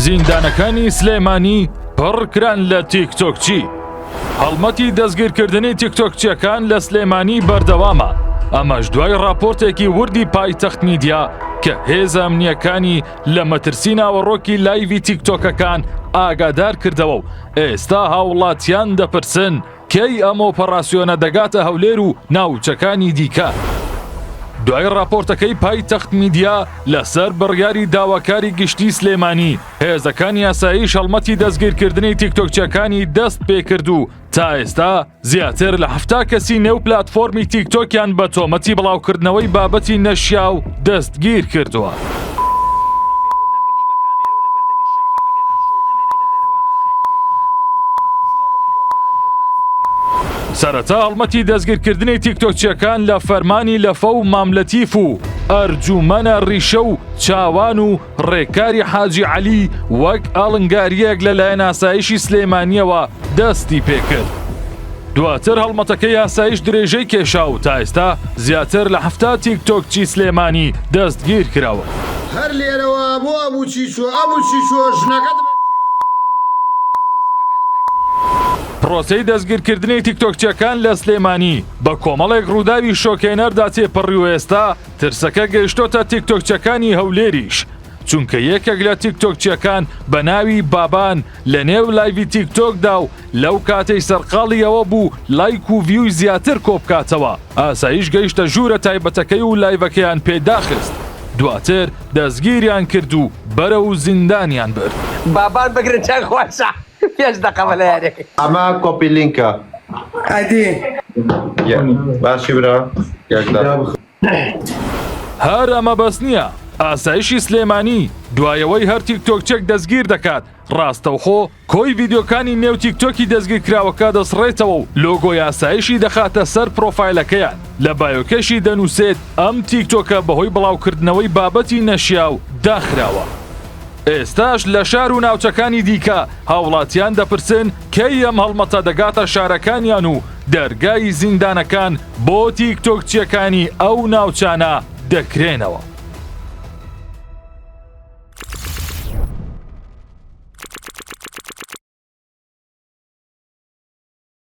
زیندانەکانی سلێمانی پڕکران لە تیکتۆکچی. هەڵمەتی دەستگیرکردنی تیکتۆکچیەکان لە سلێمانی بەردەوامە. ئەمەش دوای راپۆرتێکی وردی پایتەخت میدیا کە هێزە ئەمنیەکانی لە مەترسی ناوەڕۆکی لایڤی تیکتۆکەکان ئاگادار کردەوە و ئێستا هاوڵاتیان دەپرسن کەی ئەم ئۆپەراسیۆنە دەگاتە هەولێر و ناوچەکانی دیکە. دوای راپۆرتەکەی پایتەخت میدیا لەسەر بڕیاری داواکاری گشتی سلێمانی، هێزەکانی یاسایی هەڵمەتی دەستگیرکردنی تیکتۆکچیەکانی دەست پێکرد و تا ئێستا زیاتر لە 70 کەسی نێو پلاتفۆرمی تیکتۆکیان بە تۆمەتی بڵاوکردنەوەی بابەتی نەشیاو دەستگیر کردووە. سەرەتا هەڵمەتی دەستگیرکردنی تیکتۆکچیەکان لە فەرمانی لەفە و ماملەتیف و ئەرجومەنە ڕیشە و چاوان و ڕێکاری حاجی عەلی وەک ئاڵنگاریەک لەلایەن ئاسایشی سلێمانیەوە دەستی پێکرد. دواتر هەڵمەتەکەی یاسایش درێژەی کێشا و تا ئێستا زیاتر لە 70 تیکتۆکچی سلێمانی دەستگیر کراوە. هەر لێرەوە بۆ ئەبوو چیچۆ ژنەکەت پرۆسەی دەستگیرکردنی تیکتۆکچیەکان لە سلێمانی بە کۆمەڵێک ڕووداوی شۆکێنەردا تێپەڕی و ئێستا ترسەکە گەیشتۆتە تیکتۆکچیەکانی هەولێریش، چونکە یەکێک لە تیکتۆکچیەکان بە ناوی بابان لە نێو لایڤی تیکتۆکدا و لەو کاتەی سەرقاڵیەوە بوو لایک و ڤیوی زیاتر کۆبکاتەوە. ئاسایش گەیشتە ژوورە تایبەتەکەی و لایڤەکەیان پێداخست. دواتر دەستگیریان کرد و بەرە و زیندانیان برد. بابان بگرن چەند خۆشە پێش دەقەمە لە یارێک ئەمە کۆپی لینکە ئەدی باشی برا هەر ئەمە بەس نییە. ئاسایشی سلێمانی دوایەوەی هەر تیکتۆکچێک دەستگیر دەکات ڕاستەوخۆ کۆی ڤیدیۆکانی نێو تیکتۆکی دەستگیرکراوەکە دەسڕێتەوە و لۆگۆی ئاسایشی دەخاتە سەر پرۆفایلەکەیان. لە بایۆکەشی دەنووسێت ئەم تیکتۆکە بەهۆی بڵاوکردنەوەی بابەتی نەشیاو داخراوە. ئێستاش لە شار و ناوچەکانی دیکە هاوڵاتیان دەپرسن کەی ئەم هەڵمەتە دەگاتە شارەکانیان و دەرگای زیندانەکان بۆ تیکتۆکچیەکانی ئەو ناوچانە دەکرێنەوە.